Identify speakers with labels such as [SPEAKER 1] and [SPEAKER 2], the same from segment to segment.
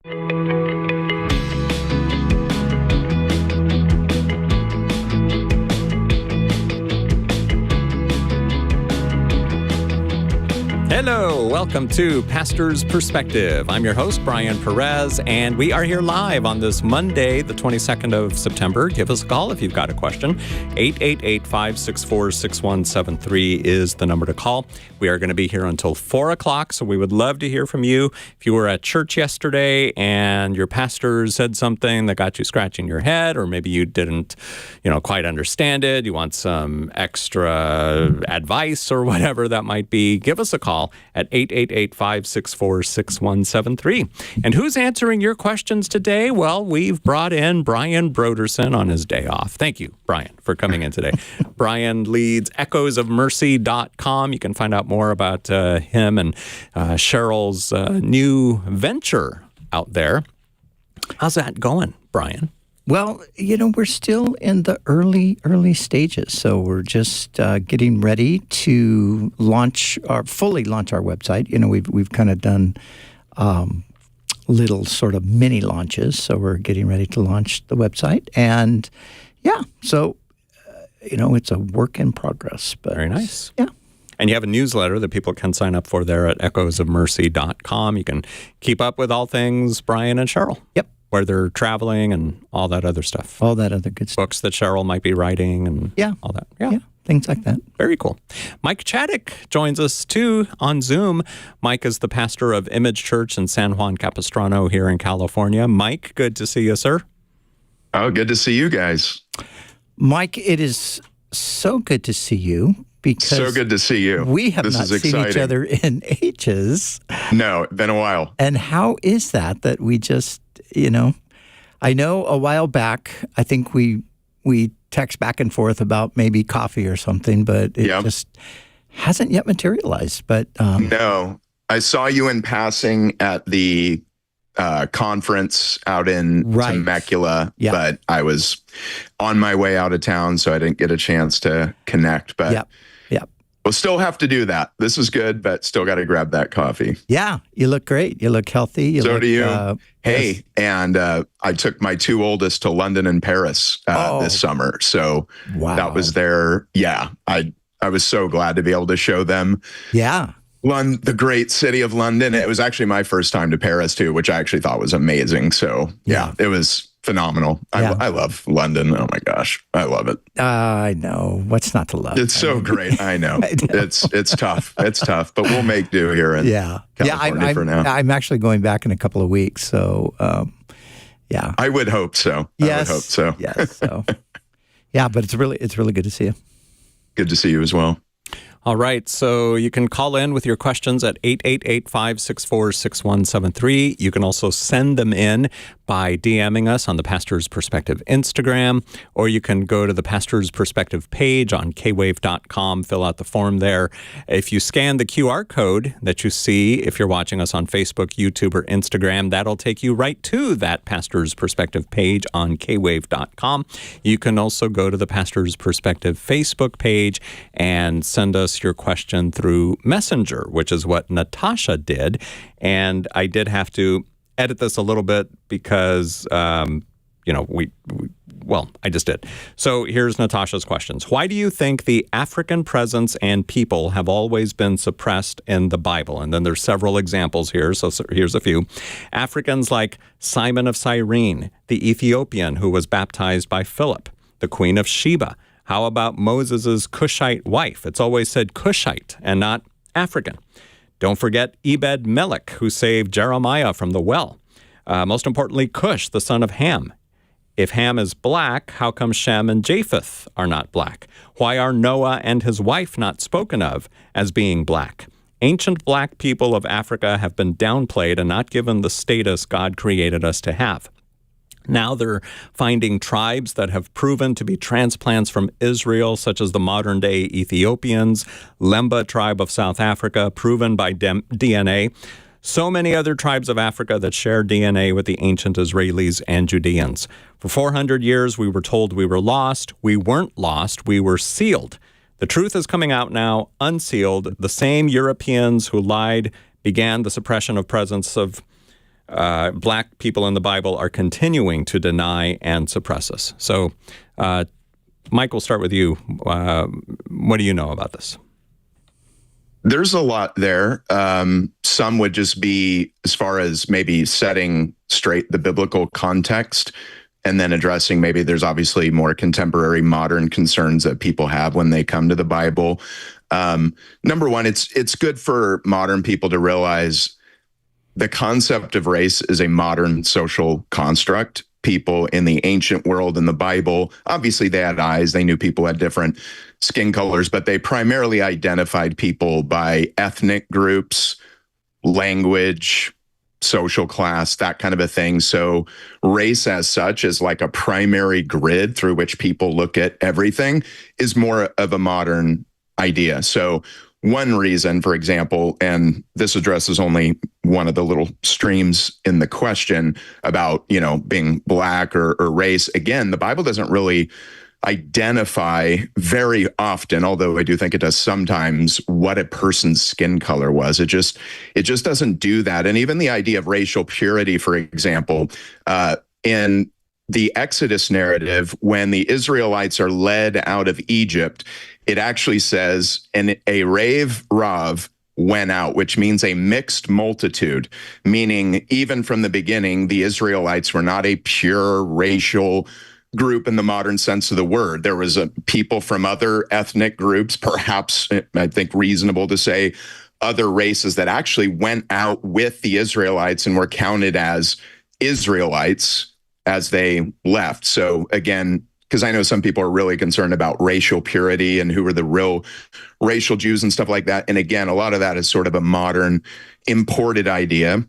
[SPEAKER 1] Hello, welcome to Pastor's Perspective. I'm your host, Brian Perez, and we are here live on this Monday, the 22nd of September. Give us a call if you've got a question. 888-564-6173 is the number to call. We are going to be here until 4 o'clock, so we would love to hear from you. If you were at church yesterday and your pastor said something that got you scratching your head, or maybe you didn't, quite understand it, you want some extra advice or whatever that might be, give us a call at 888-564-6173. And who's answering your questions today? Well, we've brought in Brian Brodersen on his day off. Thank you, Brian, for coming in today. Brian leads echoesofmercy.com. You can find out more about him and Cheryl's new venture out there. How's that going, Brian?
[SPEAKER 2] Well, we're still in the early stages, so we're just getting ready to fully launch our website. We've kind of done little sort of mini launches, so we're getting ready to launch the website, and so it's a work in progress. But
[SPEAKER 1] very nice.
[SPEAKER 2] Yeah.
[SPEAKER 1] And you have a newsletter that people can sign up for there at echoesofmercy.com. You can keep up with all things Brian and Cheryl.
[SPEAKER 2] Yep.
[SPEAKER 1] Where they're traveling and all that other stuff.
[SPEAKER 2] All that other good stuff.
[SPEAKER 1] Books that Cheryl might be writing and all that.
[SPEAKER 2] Yeah, things like that.
[SPEAKER 1] Very cool. Mike Chaddick joins us too on Zoom. Mike is the pastor of Image Church in San Juan Capistrano here in California. Mike, good to see you, sir.
[SPEAKER 3] Oh, good to see you guys.
[SPEAKER 2] Mike, it is so good to see you. Because
[SPEAKER 3] so good to see you.
[SPEAKER 2] We have not seen each other in ages.
[SPEAKER 3] No, been a while.
[SPEAKER 2] And how is that we just, I know a while back, I think we text back and forth about maybe coffee or something, but it just hasn't yet materialized. But
[SPEAKER 3] no, I saw you in passing at the conference out in Temecula, but I was on my way out of town, so I didn't get a chance to connect. But we'll still have to do that. This is good, but still got to grab that coffee.
[SPEAKER 2] Yeah, you look great. You look healthy.
[SPEAKER 3] So do you. Hey, and I took my two oldest to London and Paris this summer. So that was their, I was so glad to be able to show them.
[SPEAKER 2] Yeah.
[SPEAKER 3] The great city of London. It was actually my first time to Paris too, which I actually thought was amazing. So it was phenomenal. I love London. Oh my gosh, I love it.
[SPEAKER 2] I know. What's not to love?
[SPEAKER 3] It's so great. I know. It's tough. It's tough, but we'll make do here in California for now.
[SPEAKER 2] I'm actually going back in a couple of weeks. So,
[SPEAKER 3] I would hope so.
[SPEAKER 2] Yes.
[SPEAKER 3] I would hope so.
[SPEAKER 2] Yes. So, but it's really good to see you.
[SPEAKER 3] Good to see you as well.
[SPEAKER 1] All right, so you can call in with your questions at 888-564-6173. You can also send them in by DMing us on the Pastor's Perspective Instagram, or you can go to the Pastor's Perspective page on kwave.com, fill out the form there. If you scan the QR code that you see, if you're watching us on Facebook, YouTube, or Instagram, that'll take you right to that Pastor's Perspective page on kwave.com. You can also go to the Pastor's Perspective Facebook page and send us your question through Messenger, which is what Natasha did. And I did have to edit this a little bit because, I just did. So here's Natasha's questions. Why do you think the African presence and people have always been suppressed in the Bible? And then there's several examples here. So here's a few. Africans like Simon of Cyrene, the Ethiopian who was baptized by Philip, the Queen of Sheba. How about Moses' Cushite wife? It's always said Cushite and not African. Don't forget Ebed-Melech, who saved Jeremiah from the well. Most importantly, Cush, the son of Ham. If Ham is black, how come Shem and Japheth are not black? Why are Noah and his wife not spoken of as being black? Ancient black people of Africa have been downplayed and not given the status God created us to have. Now they're finding tribes that have proven to be transplants from Israel, such as the modern-day Ethiopians, Lemba tribe of South Africa, proven by DNA. So many other tribes of Africa that share DNA with the ancient Israelis and Judeans. For 400 years, we were told we were lost. We weren't lost. We were sealed. The truth is coming out now, unsealed. The same Europeans who lied began the suppression of presence of black people in the Bible are continuing to deny and suppress us. So, Mike, we'll start with you. What do you know about this?
[SPEAKER 3] There's a lot there. Some would just be as far as maybe setting straight the biblical context and then addressing maybe there's obviously more contemporary modern concerns that people have when they come to the Bible. Number one, it's good for modern people to realize the concept of race is a modern social construct. People in the ancient world in the Bible, obviously they had eyes, they knew people had different skin colors, but they primarily identified people by ethnic groups, language, social class, that kind of a thing. So race as such is like a primary grid through which people look at everything is more of a modern idea. So one reason, for example, and this addresses only one of the little streams in the question about, being black or race. Again, the Bible doesn't really identify very often, although I do think it does sometimes, what a person's skin color was. It just doesn't do that. And even the idea of racial purity, for example, in the Exodus narrative, when the Israelites are led out of Egypt, it actually says, and a rave rav went out, which means a mixed multitude, meaning even from the beginning, the Israelites were not a pure racial group in the modern sense of the word. There was people from other ethnic groups, perhaps, I think reasonable to say, other races that actually went out with the Israelites and were counted as Israelites as they left. So again, because I know some people are really concerned about racial purity and who are the real racial Jews and stuff like that. And again, a lot of that is sort of a modern imported idea.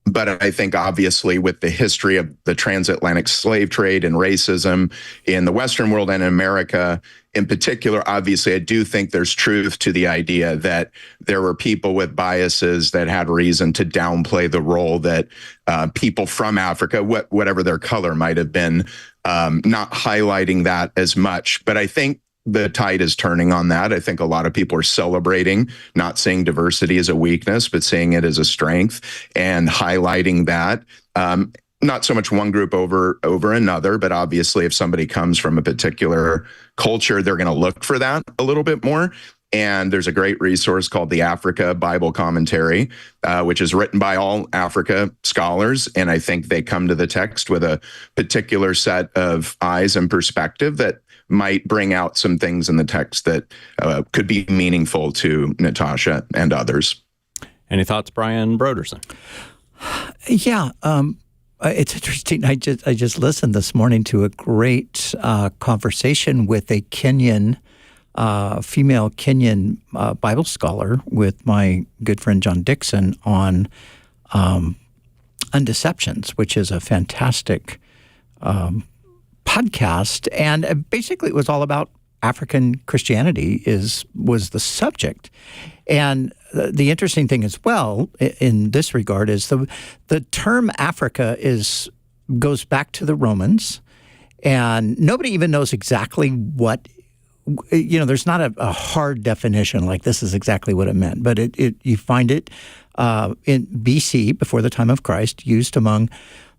[SPEAKER 3] But I think obviously with the history of the transatlantic slave trade and racism in the Western world and in America in particular, obviously, I do think there's truth to the idea that there were people with biases that had reason to downplay the role that people from Africa, whatever their color might have been, not highlighting that as much. But I think the tide is turning on that. I think a lot of people are celebrating, not seeing diversity as a weakness, but seeing it as a strength and highlighting that. Not so much one group over another, but obviously if somebody comes from a particular culture, they're going to look for that a little bit more. And there's a great resource called the Africa Bible Commentary, which is written by all Africa scholars. And I think they come to the text with a particular set of eyes and perspective that might bring out some things in the text that could be meaningful to Natasha and others.
[SPEAKER 1] Any thoughts, Brian Brodersen?
[SPEAKER 2] Yeah, it's interesting. I just listened this morning to a great conversation with a Kenyan, female Kenyan Bible scholar with my good friend John Dixon on Undeceptions, which is a fantastic podcast, and basically it was all about African Christianity was the subject. And the interesting thing as well in this regard is the term Africa goes back to the Romans, and nobody even knows exactly what, there's not a hard definition like this is exactly what it meant, but you find it in BC, before the time of Christ, used among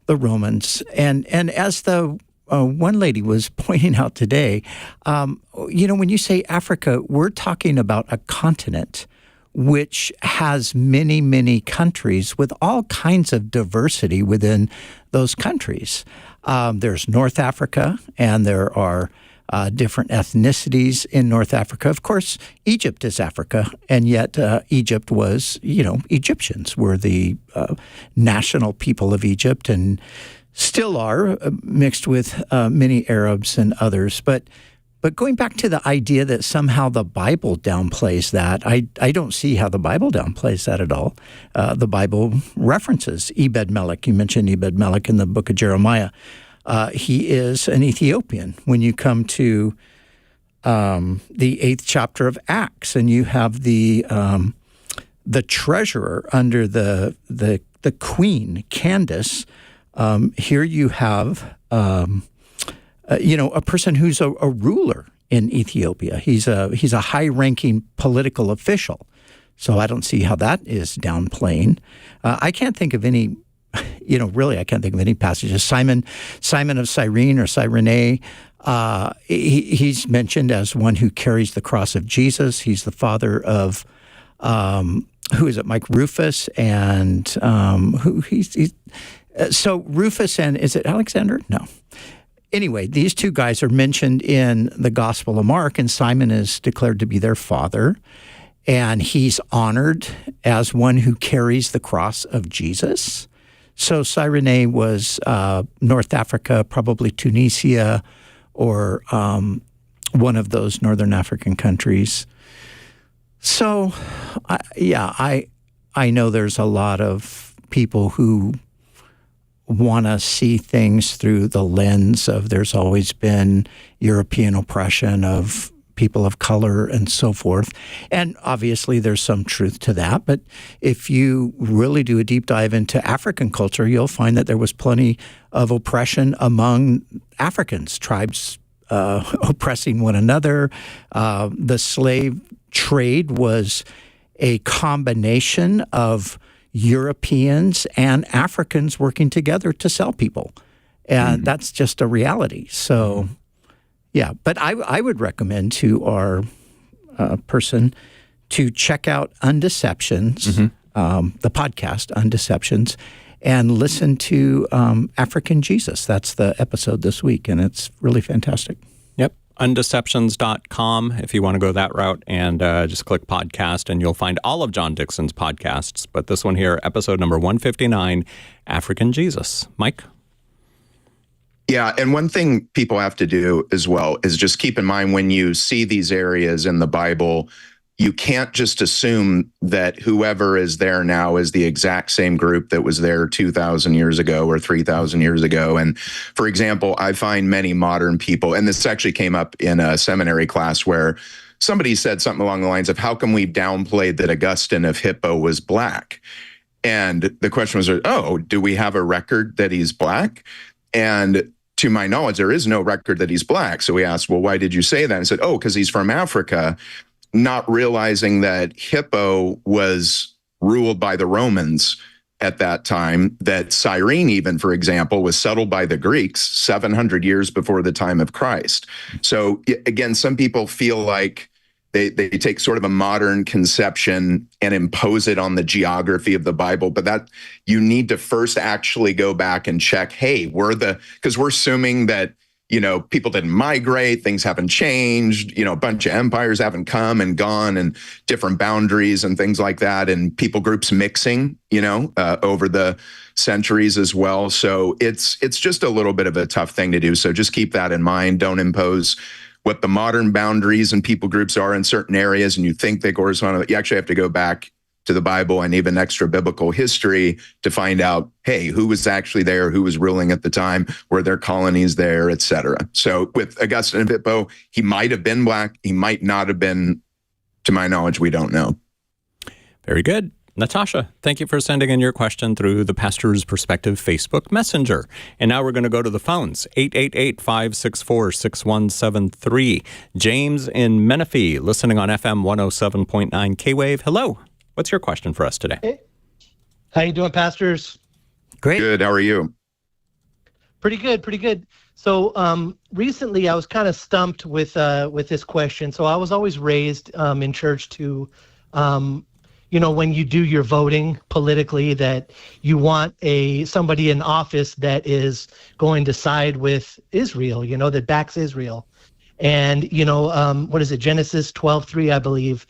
[SPEAKER 2] the Romans. And as the one lady was pointing out today, when you say Africa, we're talking about a continent which has many, many countries with all kinds of diversity within those countries. There's North Africa, and there are different ethnicities in North Africa. Of course, Egypt is Africa, and yet Egypt was, Egyptians were the national people of Egypt, and still are, mixed with many Arabs and others. But going back to the idea that somehow the Bible downplays that, I don't see how the Bible downplays that at all. The Bible references Ebed-Melech. You mentioned Ebed-Melech in the book of Jeremiah. He is an Ethiopian. When you come to the 8th chapter of Acts, and you have the treasurer under the queen, Candace. Here you have, a person who's a ruler in Ethiopia. He's a high-ranking political official. So I don't see how that is downplaying. I can't think of any really, I can't think of any passages. Simon of Cyrene or Cyrene, he's mentioned as one who carries the cross of Jesus. He's the father of, who is it, Mike Rufus, and so Rufus and, is it Alexander? No. Anyway, these two guys are mentioned in the Gospel of Mark, and Simon is declared to be their father, and he's honored as one who carries the cross of Jesus. So Cyrene was North Africa, probably Tunisia, or one of those northern African countries. So, I know there's a lot of people who want to see things through the lens of there's always been European oppression of people of color and so forth. And obviously there's some truth to that. But if you really do a deep dive into African culture, you'll find that there was plenty of oppression among Africans, tribes oppressing one another. The slave trade was a combination of Europeans and Africans working together to sell people. And that's just a reality. So, yeah. But I would recommend to our person to check out Undeceptions, the podcast Undeceptions, and listen to African Jesus. That's the episode this week, and it's really fantastic.
[SPEAKER 1] Yep. Undeceptions.com if you want to go that route, and just click podcast and you'll find all of John Dickson's podcasts. But this one here, episode number 159, African Jesus. Mike?
[SPEAKER 3] Yeah, and one thing people have to do as well is just keep in mind when you see these areas in the Bible, you can't just assume that whoever is there now is the exact same group that was there 2,000 years ago or 3,000 years ago. And for example, I find many modern people, and this actually came up in a seminary class where somebody said something along the lines of, how come we've downplayed that Augustine of Hippo was black? And the question was, do we have a record that he's black? And to my knowledge, there is no record that he's black. So we asked, well, why did you say that? And said, because he's from Africa. Not realizing that Hippo was ruled by the Romans at that time, that Cyrene even, for example, was settled by the Greeks 700 years before the time of Christ. So again, some people feel like they take sort of a modern conception and impose it on the geography of the Bible, but that you need to first actually go back and check, hey, because we're assuming that people didn't migrate, things haven't changed, a bunch of empires haven't come and gone and different boundaries and things like that, and people groups mixing, over the centuries as well. So it's just a little bit of a tough thing to do. So just keep that in mind. Don't impose what the modern boundaries and people groups are in certain areas and you think they correspond. You actually have to go back to the Bible and even extra biblical history to find out, hey, who was actually there, who was ruling at the time, were there colonies there, et cetera. So with Augustine of Hippo, he might have been black, he might not have been, to my knowledge, we don't know.
[SPEAKER 1] Very good. Natasha, thank you for sending in your question through the Pastor's Perspective Facebook Messenger. And now we're going to go to the phones, 888-564-6173. James in Menifee, listening on FM 107.9 K-Wave. Hello. What's your question for us today?
[SPEAKER 4] Hey. How you doing, pastors?
[SPEAKER 2] Great.
[SPEAKER 3] Good. How are you?
[SPEAKER 4] Pretty good. So recently I was kind of stumped with this question. So I was always raised in church to, when you do your voting politically, that you want somebody in office that is going to side with Israel, that backs Israel. And, what is it? Genesis 12:3, I believe,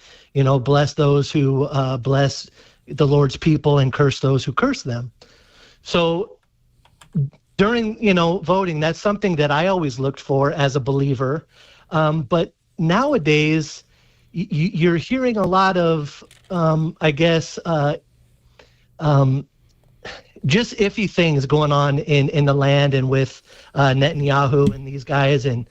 [SPEAKER 4] bless those who bless the Lord's people and curse those who curse them. So during, voting, that's something that I always looked for as a believer. But nowadays, you're hearing a lot of, just iffy things going on in the land and with Netanyahu and these guys. And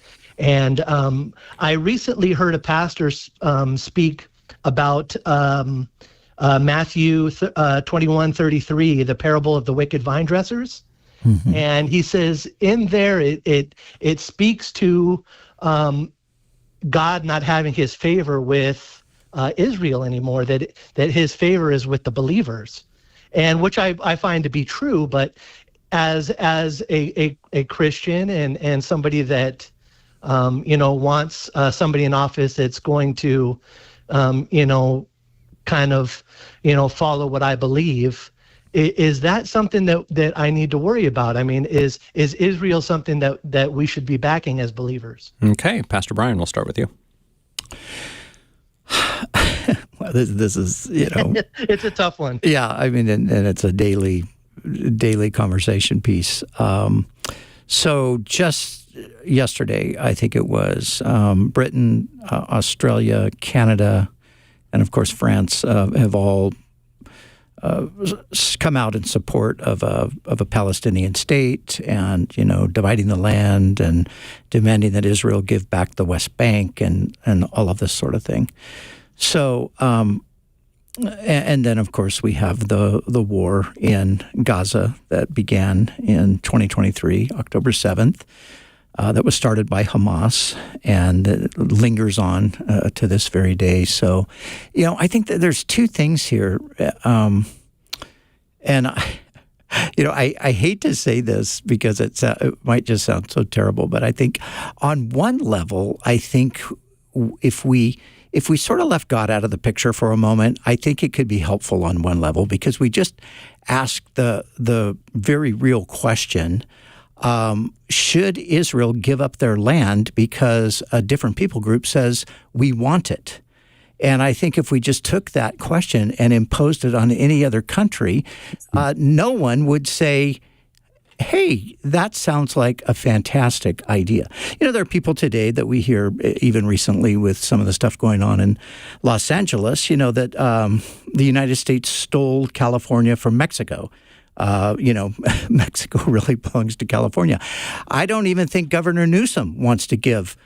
[SPEAKER 4] I recently heard a pastor speak about Matthew 21:33, the parable of the wicked vine dressers. Mm-hmm. And he says in there it speaks to God not having his favor with Israel anymore, that his favor is with the believers. and which I find to be true. But as a Christian and somebody that wants somebody in office that's going to kind of follow what I believe, is that something that I need to worry about? I mean, is Israel something that we should be backing as believers?
[SPEAKER 1] Okay, Pastor Brian, we'll start with you.
[SPEAKER 2] Well, this is,
[SPEAKER 4] it's a tough one.
[SPEAKER 2] Yeah, I mean, and it's a daily conversation piece. So just yesterday, I think it was, Britain, Australia, Canada, and of course France have all come out in support of a Palestinian state, and dividing the land and demanding that Israel give back the West Bank and all of this sort of thing. So, and then of course we have the war in Gaza that began in 2023, October 7th. That was started by Hamas and it lingers on to this very day. So, I think that there's two things here. And I hate to say this because it might just sound so terrible, but I think on one level, I think if we sort of left God out of the picture for a moment, I think it could be helpful on one level, because we just ask the very real question, should Israel give up their land because a different people group says we want it? And I think if we just took that question and imposed it on any other country, no one would say, hey, that sounds like a fantastic idea. There are people today that we hear, even recently with some of the stuff going on in Los Angeles, that the United States stole California from Mexico. Mexico really belongs to California. I don't even think Governor Newsom wants to give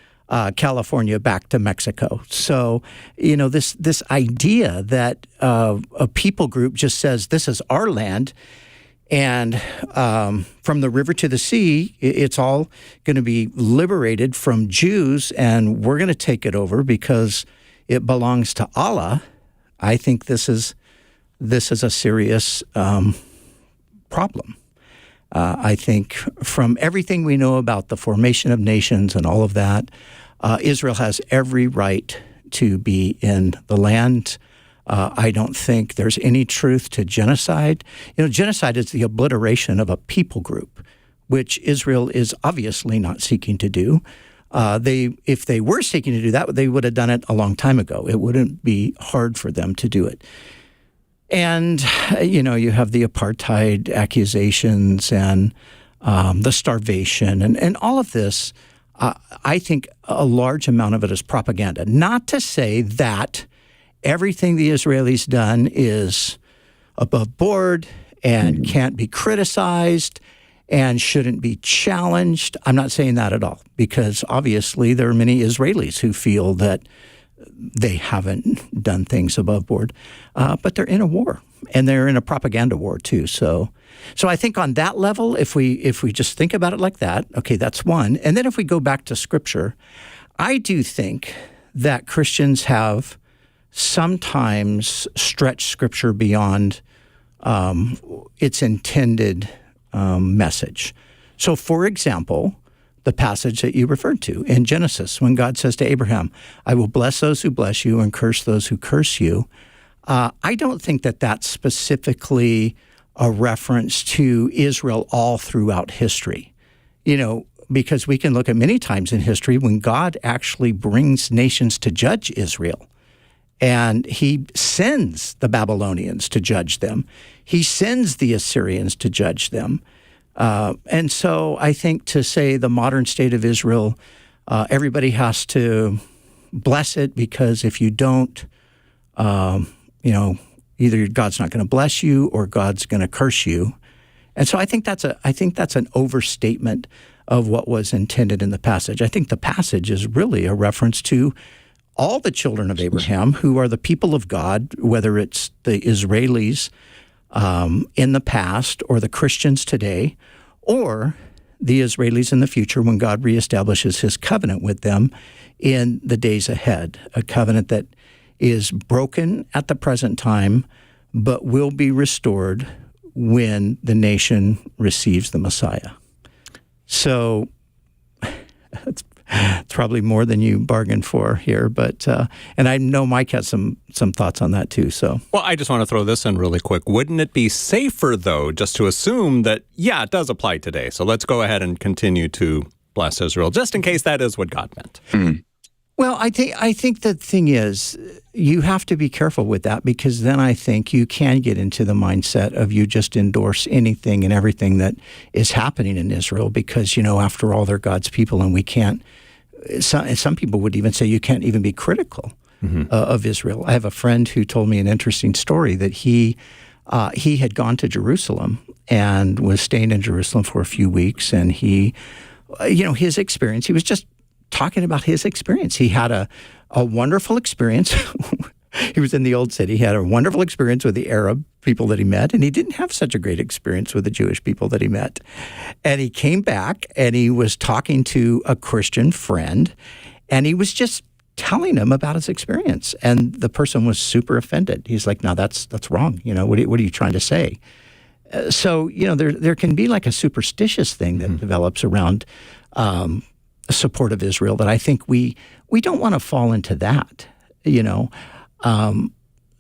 [SPEAKER 2] California back to Mexico. So, this idea that a people group just says this is our land, and from the river to the sea, it's all going to be liberated from Jews, and we're going to take it over because it belongs to Allah. I think this is a serious problem. I think from everything we know about the formation of nations and all of that, Israel has every right to be in the land. I don't think there's any truth to genocide. Genocide is the obliteration of a people group, which Israel is obviously not seeking to do. If they were seeking to do that, they would have done it a long time ago. It wouldn't be hard for them to do it. And, you have the apartheid accusations and the starvation and all of this. I think a large amount of it is propaganda. Not to say that everything the Israelis done is above board and can't be criticized and shouldn't be challenged. I'm not saying that at all, because obviously there are many Israelis who feel that they haven't done things above board, but they're in a war, and they're in a propaganda war too. So I think on that level, if we just think about it like that, okay, that's one. And then if we go back to Scripture, I do think that Christians have sometimes stretched Scripture beyond its intended message. So, for example, the passage that you referred to in Genesis, when God says to Abraham, I will bless those who bless you and curse those who curse you. I don't think that that's specifically a reference to Israel all throughout history, because we can look at many times in history when God actually brings nations to judge Israel. And he sends the Babylonians to judge them. He sends the Assyrians to judge them. And so I think to say the modern state of Israel, everybody has to bless it, because if you don't, either God's not going to bless you or God's going to curse you. And so I think that's an overstatement of what was intended in the passage. I think the passage is really a reference to all the children of Abraham who are the people of God, whether it's the Israelis in the past or the Christians today, or the Israelis in the future when God reestablishes his covenant with them in the days ahead, a covenant that is broken at the present time, but will be restored when the nation receives the Messiah. So it's probably more than you bargained for here, but and I know Mike has some thoughts on that too. So,
[SPEAKER 1] well, I just want to throw this in really quick. Wouldn't it be safer though, just to assume that it does apply today? So let's go ahead and continue to bless Israel, just in case that is what God meant.
[SPEAKER 2] Mm. Well, I think the thing is, you have to be careful with that, because then I think you can get into the mindset of you just endorse anything and everything that is happening in Israel because, after all, they're God's people, and we can't. Some people would even say you can't even be critical of Israel. I have a friend who told me an interesting story that he had gone to Jerusalem and was staying in Jerusalem for a few weeks, and he, his experience, he was just talking about his experience. He had a wonderful experience. He was in the Old City. He had a wonderful experience with the Arab people that he met, and he didn't have such a great experience with the Jewish people that he met. And he came back, and he was talking to a Christian friend, and he was just telling him about his experience. And the person was super offended. He's like, "No, that's wrong. What are you trying to say?" So, there can be like a superstitious thing that develops around support of Israel that I think we don't want to fall into that,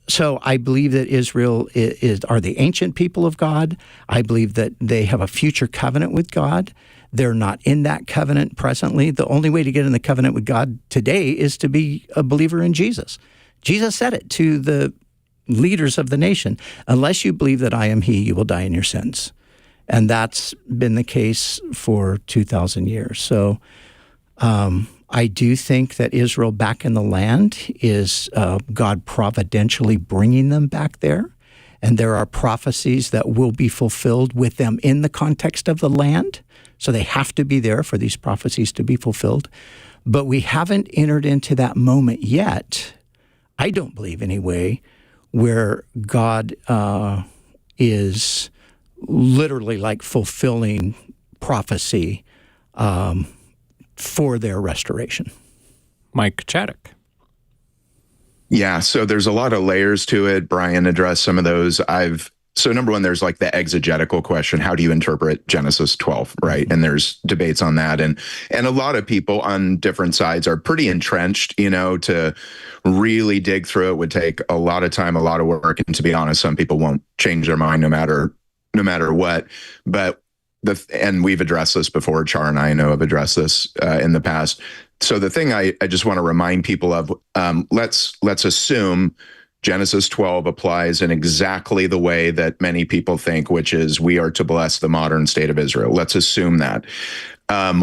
[SPEAKER 2] So I believe that Israel are the ancient people of God. I believe that they have a future covenant with God. They're not in that covenant presently. The only way to get in the covenant with God today is to be a believer in Jesus. Jesus said it to the leaders of the nation. Unless you believe that I am he, you will die in your sins. And that's been the case for 2,000 years. So I do think that Israel back in the land is God providentially bringing them back there. And there are prophecies that will be fulfilled with them in the context of the land. So they have to be there for these prophecies to be fulfilled. But we haven't entered into that moment yet, I don't believe anyway, where God is literally like fulfilling prophecy for their restoration.
[SPEAKER 1] Mike Chaddock.
[SPEAKER 3] Yeah, so there's a lot of layers to it. Brian addressed some of those. So number one, there's like the exegetical question. How do you interpret Genesis 12, right? And there's debates on that. And a lot of people on different sides are pretty entrenched, to really dig through it would take a lot of time, a lot of work. And to be honest, some people won't change their mind no matter what. But and we've addressed this before. Char and I know have addressed this in the past. So the thing I just want to remind people of, let's assume Genesis 12 applies in exactly the way that many people think, which is we are to bless the modern state of Israel. Let's assume that.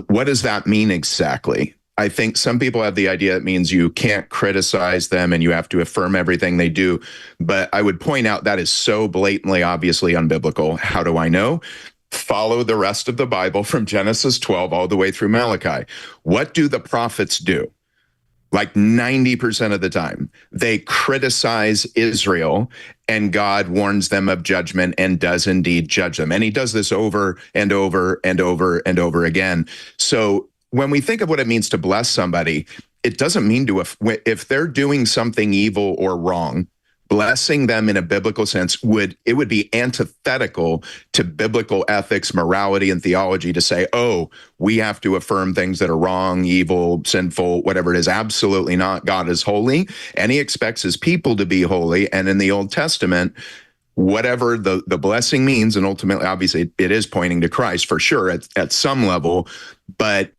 [SPEAKER 3] What does that mean exactly? I think some people have the idea it means you can't criticize them and you have to affirm everything they do. But I would point out that is so blatantly, obviously unbiblical. How do I know? Follow the rest of the Bible from Genesis 12 all the way through Malachi. What do the prophets do? Like 90% of the time, they criticize Israel, and God warns them of judgment and does indeed judge them. And he does this over and over and over and over again. So when we think of what it means to bless somebody, it doesn't mean if they're doing something evil or wrong, blessing them in a biblical sense would be antithetical to biblical ethics, morality, and theology to say, oh, we have to affirm things that are wrong, evil, sinful, whatever it is. Absolutely not. God is holy, and he expects his people to be holy. And in the Old Testament, whatever the blessing means, and ultimately, obviously, it is pointing to Christ for sure at some level, but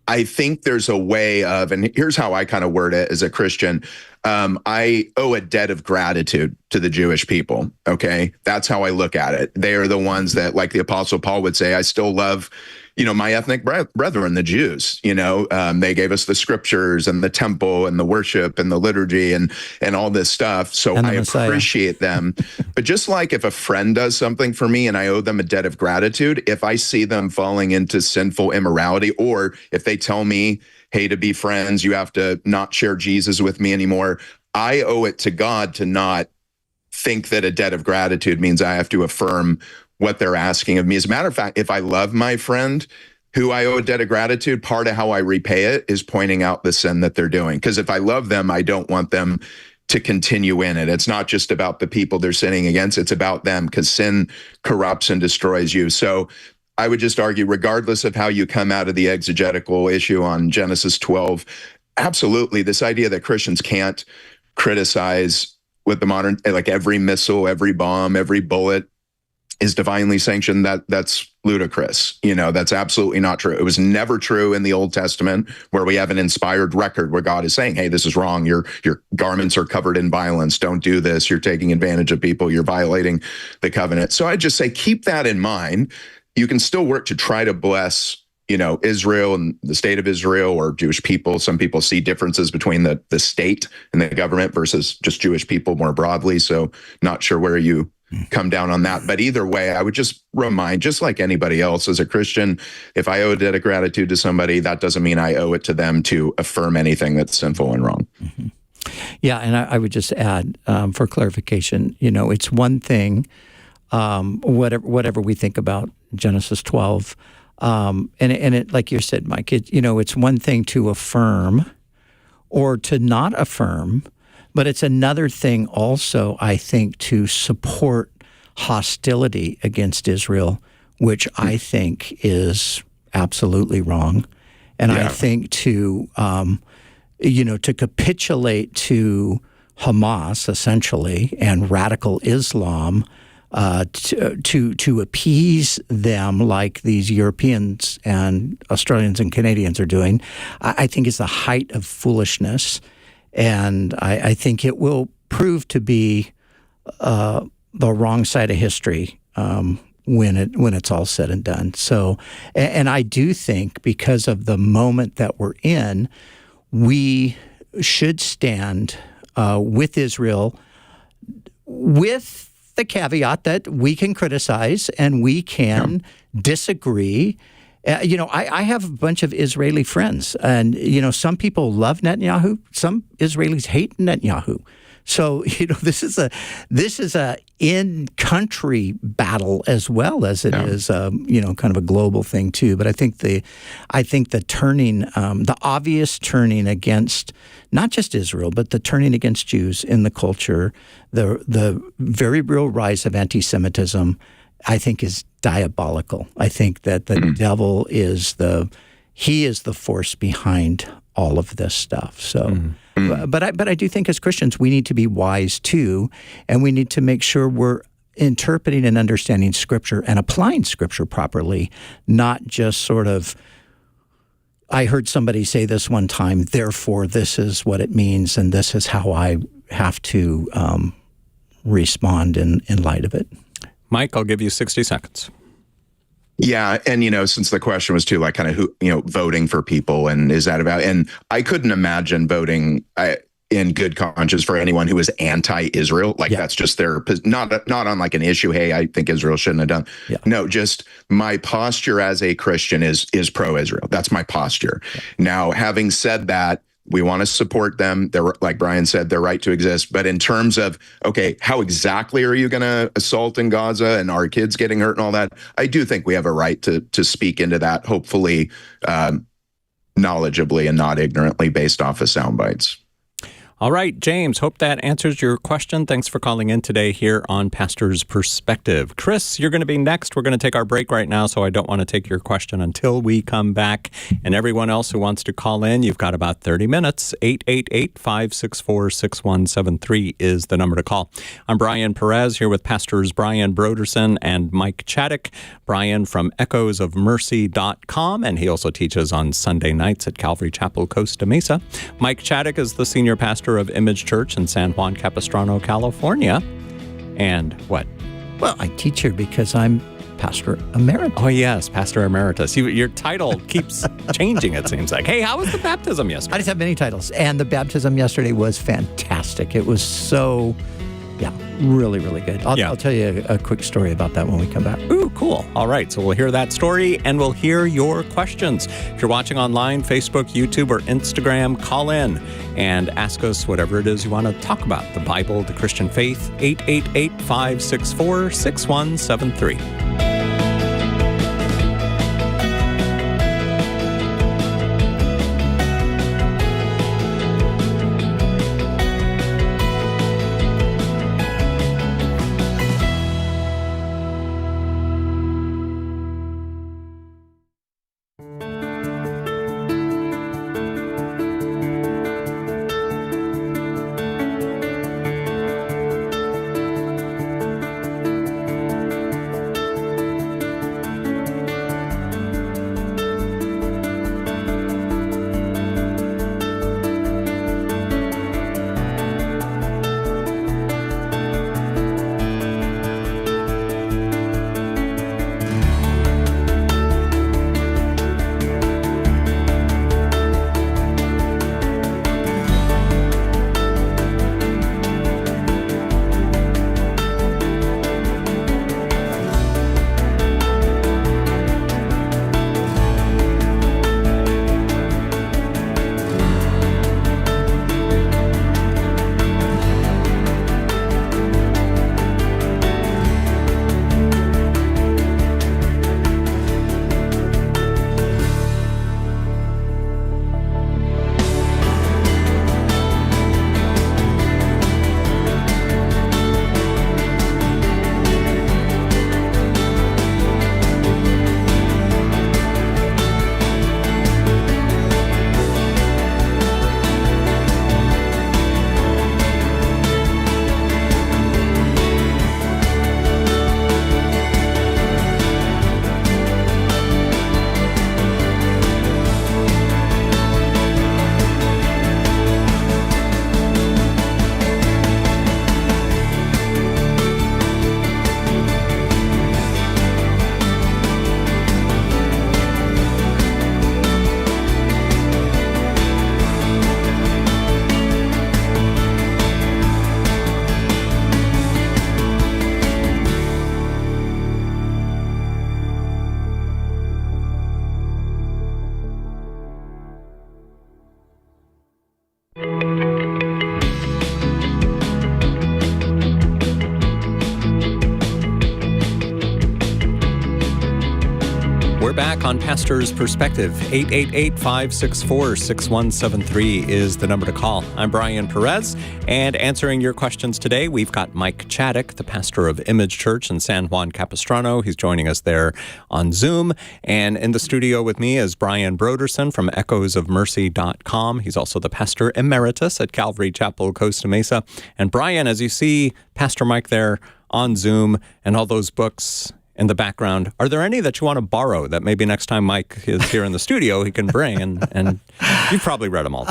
[SPEAKER 3] I think there's a way of, and here's how I kind of word it as a Christian, I owe a debt of gratitude to the Jewish people, okay? That's how I look at it. They are the ones that, like the Apostle Paul would say, I still love, my ethnic brethren, the Jews. They gave us the scriptures and the temple and the worship and the liturgy and all this stuff. So I appreciate them. But just like if a friend does something for me and I owe them a debt of gratitude, if I see them falling into sinful immorality, or if they tell me, hey, to be friends, you have to not share Jesus with me anymore, I owe it to God to not think that a debt of gratitude means I have to affirm what they're asking of me. As a matter of fact, if I love my friend who I owe a debt of gratitude, part of how I repay it is pointing out the sin that they're doing. Because if I love them, I don't want them to continue in it. It's not just about the people they're sinning against, it's about them, because sin corrupts and destroys you. So I would just argue, regardless of how you come out of the exegetical issue on Genesis 12, absolutely, this idea that Christians can't criticize with the modern, like every missile, every bomb, every bullet is divinely sanctioned, that's ludicrous. That's absolutely not true. It was never true in the Old Testament, where we have an inspired record where God is saying, hey, this is wrong. Your garments are covered in violence. Don't do this. You're taking advantage of people. You're violating the covenant. So I just say, keep that in mind. You can still work to try to bless, Israel and the state of Israel, or Jewish people. Some people see differences between the state and the government versus just Jewish people more broadly. So not sure where you come down on that. But either way, I would just remind, just like anybody else, as a Christian, if I owe a debt of gratitude to somebody, that doesn't mean I owe it to them to affirm anything that's sinful and wrong.
[SPEAKER 2] Mm-hmm. Yeah, and I would just add, for clarification, it's one thing, whatever we think about Genesis 12, and it, like you said, Mike, it's one thing to affirm or to not affirm, but it's another thing also, I think, to support hostility against Israel, which I think is absolutely wrong. And I think to capitulate to Hamas, essentially, and radical Islam, to appease them like these Europeans and Australians and Canadians are doing, I think is the height of foolishness. And I think it will prove to be the wrong side of history when it's all said and done. So, and I do think, because of the moment that we're in, we should stand with Israel, with the caveat that we can criticize and we can disagree. I have a bunch of Israeli friends, and some people love Netanyahu, some Israelis hate Netanyahu. So this is a in-country battle as well as it is kind of a global thing too. But I think the turning, the obvious turning against not just Israel, but the turning against Jews in the culture, the very real rise of anti-Semitism, I think is diabolical. I think that the devil is the force behind all of this stuff. So, but I do think as Christians we need to be wise too, and we need to make sure we're interpreting and understanding Scripture and applying Scripture properly, not just sort of, I heard somebody say this one time, therefore this is what it means, and this is how I have to respond in light of it.
[SPEAKER 1] Mike, I'll give you 60 seconds.
[SPEAKER 3] Yeah. And, since the question was too, like, kind of who, voting for people, and is that about, and I couldn't imagine voting in good conscience for anyone who is anti-Israel. Like that's just their, not on like an issue. Hey, I think Israel shouldn't have done. Yeah. No, just my posture as a Christian is pro-Israel. That's my posture. Yeah. Now, having said that, we want to support them. They're, like Brian said, their right to exist. But in terms of, okay, how exactly are you going to assault in Gaza and our kids getting hurt and all that? I do think we have a right to speak into that, hopefully knowledgeably and not ignorantly, based off of sound bites.
[SPEAKER 1] All right, James, hope that answers your question. Thanks for calling in today here on Pastor's Perspective. Chris, you're going to be next. We're going to take our break right now, so I don't want to take your question until we come back. And everyone else who wants to call in, you've got about 30 minutes. 888-564-6173 is the number to call. I'm Brian Perez here with Pastors Brian Brodersen and Mike Chaddick. Brian from echoesofmercy.com, and he also teaches on Sunday nights at Calvary Chapel, Costa Mesa. Mike Chaddick is the senior pastor of Image Church in San Juan Capistrano, California. And what?
[SPEAKER 2] Well, I teach here because I'm Pastor Emeritus.
[SPEAKER 1] Oh, yes, Pastor Emeritus. Your title keeps changing, it seems like. Hey, how was the baptism yesterday?
[SPEAKER 2] I just have many titles. And the baptism yesterday was fantastic. It was so, really, really good. I'll tell you a quick story about that when we come back.
[SPEAKER 1] Ooh, cool. All right, so we'll hear that story and we'll hear your questions. If you're watching online, Facebook, YouTube, or Instagram, call in and ask us whatever it is you want to talk about. The Bible, the Christian faith, 888-564-6173. We're back on Pastor's Perspective. 888-564-6173 is the number to call. I'm Brian Perez, and answering your questions today, we've got Mike Chaddick, the pastor of Image Church in San Juan Capistrano. He's joining us there on Zoom. And in the studio with me is Brian Brodersen from echoesofmercy.com. He's also the pastor emeritus at Calvary Chapel, Costa Mesa. And Brian, as you see Pastor Mike there on Zoom and all those books in the background, are there any that you want to borrow that maybe next time Mike is here in the studio he can bring? And you've probably read them all.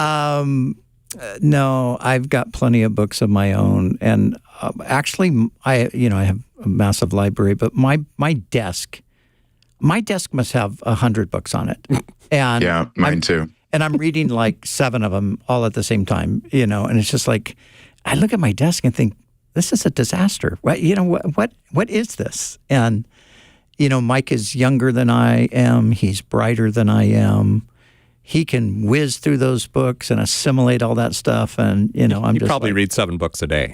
[SPEAKER 2] No, I've got plenty of books of my own, and actually, I have a massive library. But my desk must have 100 books on it. And
[SPEAKER 3] yeah, mine too.
[SPEAKER 2] And I'm reading like 7 of them all at the same time. And it's just like I look at my desk and think, this is a disaster. What is this? And Mike is younger than I am. He's brighter than I am. He can whiz through those books and assimilate all that stuff. And I'm
[SPEAKER 1] you
[SPEAKER 2] just
[SPEAKER 1] probably read 7 books a day.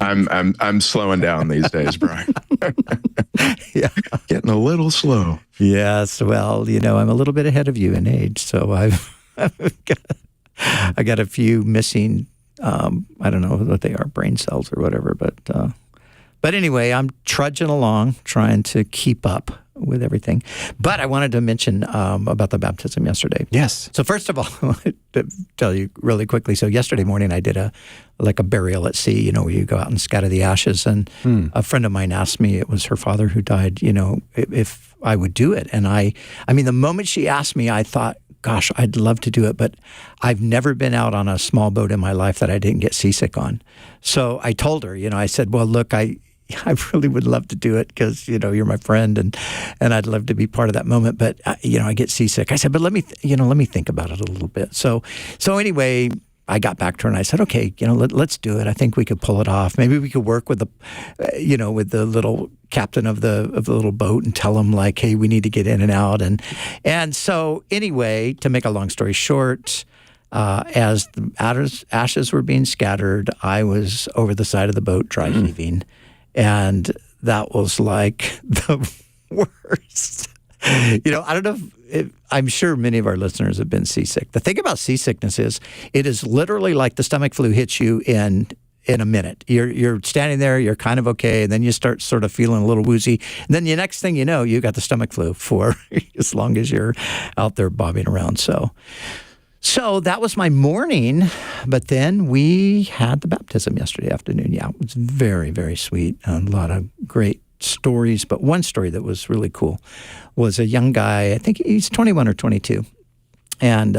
[SPEAKER 3] I'm slowing down these days, Brian.
[SPEAKER 2] Yeah,
[SPEAKER 3] getting a little slow.
[SPEAKER 2] Yes, well, I'm a little bit ahead of you in age, so I got a few missing. I don't know what they are, brain cells or whatever, but anyway, I'm trudging along, trying to keep up with everything. But I wanted to mention about the baptism yesterday.
[SPEAKER 1] Yes.
[SPEAKER 2] So first of all, I want to tell you really quickly. So yesterday morning, I did a burial at sea, where you go out and scatter the ashes. And a friend of mine asked me, it was her father who died, if I would do it. And I mean, the moment she asked me, I thought, gosh, I'd love to do it, but I've never been out on a small boat in my life that I didn't get seasick on. So I told her, I said, well, look, I really would love to do it because, you're my friend and I'd love to be part of that moment. But, I get seasick. I said, but let me think about it a little bit. So anyway, I got back to her and I said, okay, let's do it. I think we could pull it off. Maybe we could work with with the little captain of the little boat and tell him like, hey, we need to get in and out. And so anyway, to make a long story short, as the ashes were being scattered, I was over the side of the boat dry heaving. And that was like the worst. I don't know if I'm sure many of our listeners have been seasick. The thing about seasickness is it is literally like the stomach flu hits you in a minute. You're standing there, you're kind of okay, and then you start sort of feeling a little woozy. And then the next thing you know, you got the stomach flu for as long as you're out there bobbing around. So that was my morning, but then we had the baptism yesterday afternoon. Yeah, it was very, very sweet. A lot of great stories, but one story that was really cool was a young guy, I think he's 21 or 22. And,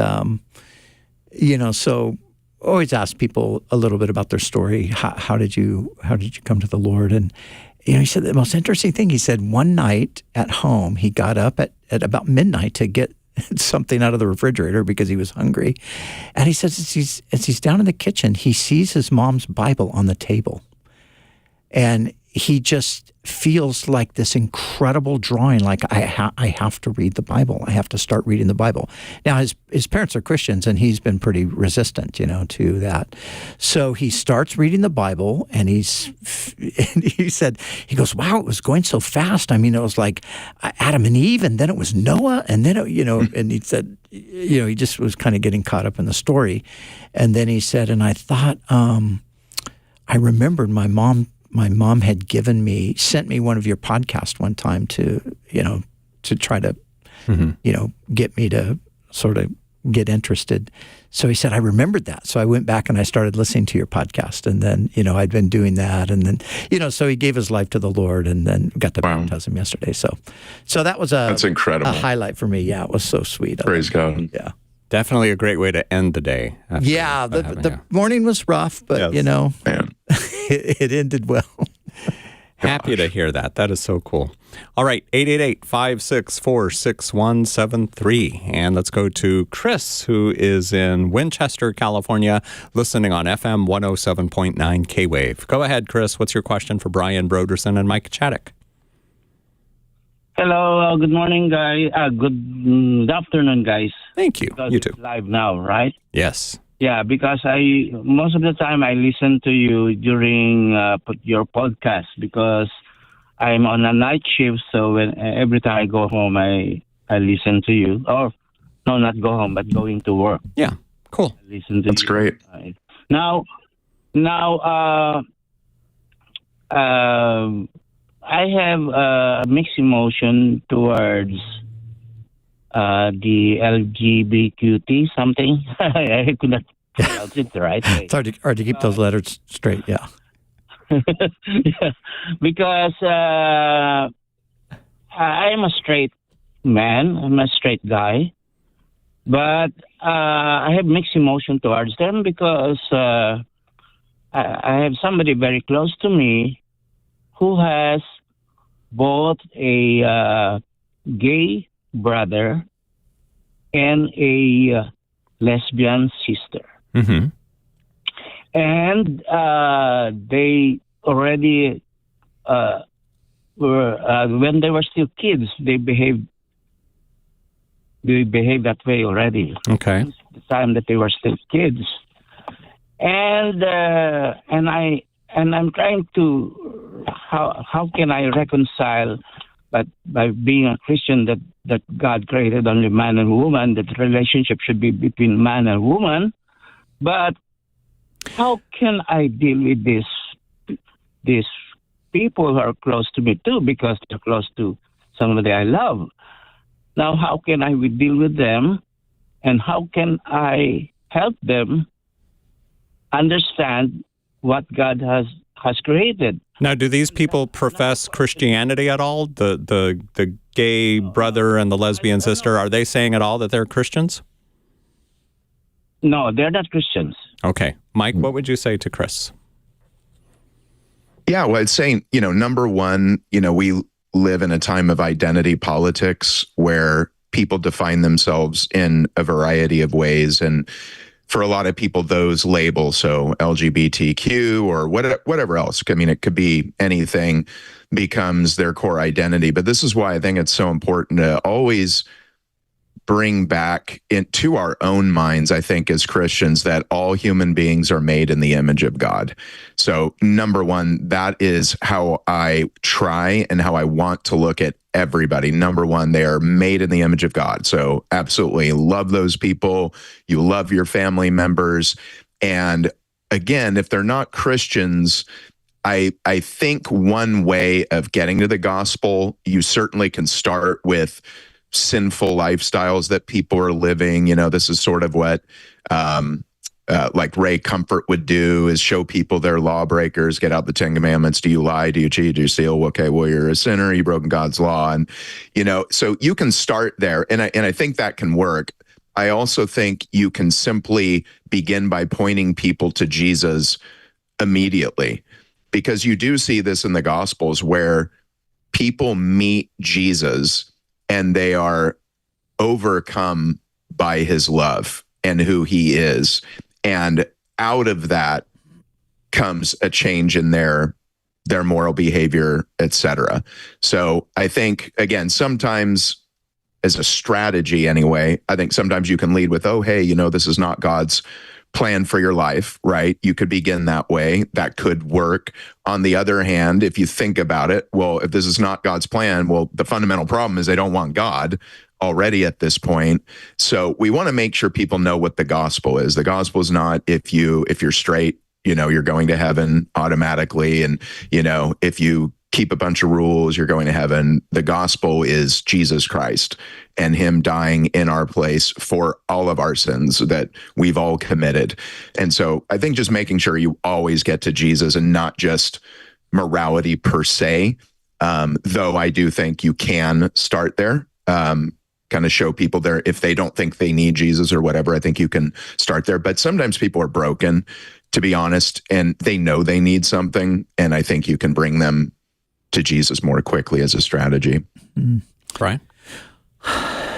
[SPEAKER 2] so always ask people a little bit about their story. How did you come to the Lord? And, he said the most interesting thing, he said one night at home, he got up at about midnight to get something out of the refrigerator because he was hungry. And he says as he's down in the kitchen, he sees his mom's Bible on the table. And he just feels like this incredible drawing, like I have to read the Bible. I have to start reading the Bible. Now, his parents are Christians, and he's been pretty resistant, to that. So he starts reading the Bible, and he goes, wow, it was going so fast. I mean, it was like Adam and Eve, and then it was Noah, and then, and he said, he just was kind of getting caught up in the story. And then he said, and I thought, I remembered my mom had sent me one of your podcasts one time to try to, get me to sort of get interested. So he said, I remembered that. So I went back and I started listening to your podcast. And then, I'd been doing that. And then, so he gave his life to the Lord and then got to baptize him yesterday. So that was that's incredible. A highlight for me. Yeah, it was so sweet.
[SPEAKER 3] Praise God.
[SPEAKER 2] Yeah.
[SPEAKER 1] Definitely a great way to end the day.
[SPEAKER 2] Yeah, the morning was rough, but,
[SPEAKER 3] Man.
[SPEAKER 2] it ended well.
[SPEAKER 1] Happy to hear that. That is so cool. All right, 888-564-6173. And let's go to Chris, who is in Winchester, California, listening on FM 107.9 K-Wave. Go ahead, Chris. What's your question for Brian Brodersen and Mike Chaddick?
[SPEAKER 5] Hello, good morning, guys. Good afternoon, guys.
[SPEAKER 1] Thank you.
[SPEAKER 5] Because
[SPEAKER 1] you too.
[SPEAKER 5] It's live now, right?
[SPEAKER 1] Yes.
[SPEAKER 5] Yeah, because most of the time I listen to you during your podcast because I'm on a night shift. So every time I go home, I I listen to you. Or no, not go home, but going to work.
[SPEAKER 1] Yeah, cool.
[SPEAKER 5] I listen to
[SPEAKER 3] That's
[SPEAKER 5] you.
[SPEAKER 3] great.
[SPEAKER 5] Now, I have a mixed emotion towards the LGBTQ something. I could not pronounce it the right way.
[SPEAKER 2] It's hard to keep those letters straight, yeah.
[SPEAKER 5] Yeah, because I am a straight man. I'm a straight guy. But I have mixed emotion towards them because I have somebody very close to me who has both a gay brother and a lesbian sister.
[SPEAKER 1] Mm-hmm.
[SPEAKER 5] And they already were when they were still kids, they behaved that way already.
[SPEAKER 1] Okay.
[SPEAKER 5] Since the time that they were still kids, and I'm trying to how can I reconcile, but by being a Christian that God created only man and woman, that the relationship should be between man and woman, but how can I deal with these people who are close to me too, because they're close to somebody I love? Now, how can I deal with them, and how can I help them understand what God has created?
[SPEAKER 1] Now, do these people profess Christianity at all? The gay brother and the lesbian sister, are they saying at all that they're Christians?
[SPEAKER 5] No, they're not Christians.
[SPEAKER 1] Okay. Mike, what would you say to Chris?
[SPEAKER 3] Yeah, well, I'd say, number one, we live in a time of identity politics where people define themselves in a variety of ways. And for a lot of people, those labels, so LGBTQ or whatever else, I mean, it could be anything, becomes their core identity. But this is why I think it's so important to always bring back into our own minds, I think, as Christians, that all human beings are made in the image of God. So number one, that is how I try and how I want to look at everybody. Number one, they are made in the image of God. So absolutely love those people. You love your family members. And again, if they're not Christians, I think one way of getting to the gospel, you certainly can start with sinful lifestyles that people are living. This is sort of what like Ray Comfort would do, is show people they're lawbreakers, get out the 10 Commandments. Do you lie? Do you cheat? Do you steal? Okay, well, you're a sinner. You've broken God's law. And, so you can start there. And I think that can work. I also think you can simply begin by pointing people to Jesus immediately, because you do see this in the Gospels where people meet Jesus and they are overcome by his love and who he is. And out of that comes a change in their moral behavior, etc. So I think, again, sometimes as a strategy anyway, I think sometimes you can lead with, oh, hey, this is not God's plan for your life, right? You could begin that way. That could work. On the other hand, if you think about it, well, if this is not God's plan, well, the fundamental problem is they don't want God already at this point. So we want to make sure people know what the gospel is. The gospel is not if you're straight, you're going to heaven automatically. And, if you keep a bunch of rules, you're going to heaven. The gospel is Jesus Christ and him dying in our place for all of our sins that we've all committed. And so I think just making sure you always get to Jesus and not just morality per se, though I do think you can start there, kind of show people there if they don't think they need Jesus or whatever. I think you can start there. But sometimes people are broken, to be honest, and they know they need something. And I think you can bring them to Jesus more quickly as a strategy.
[SPEAKER 1] Brian?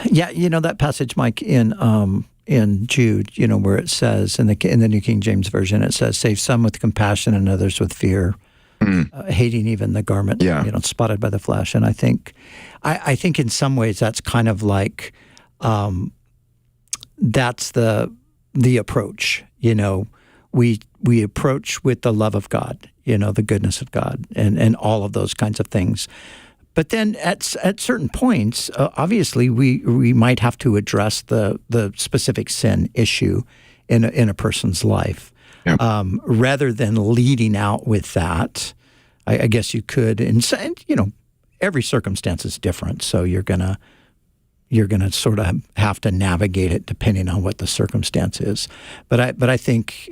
[SPEAKER 2] Yeah, that passage, Mike, in Jude, where it says, in the New King James Version, it says, save some with compassion and others with fear, hating even the garment, spotted by the flesh. And I think in some ways that's kind of like, that's the approach, we approach with the love of God, the goodness of God and all of those kinds of things. But then at certain points, obviously, we might have to address the specific sin issue in a person's life. Yeah. Rather than leading out with that, I guess you could, and every circumstance is different, so you're gonna sort of have to navigate it depending on what the circumstance is. But I think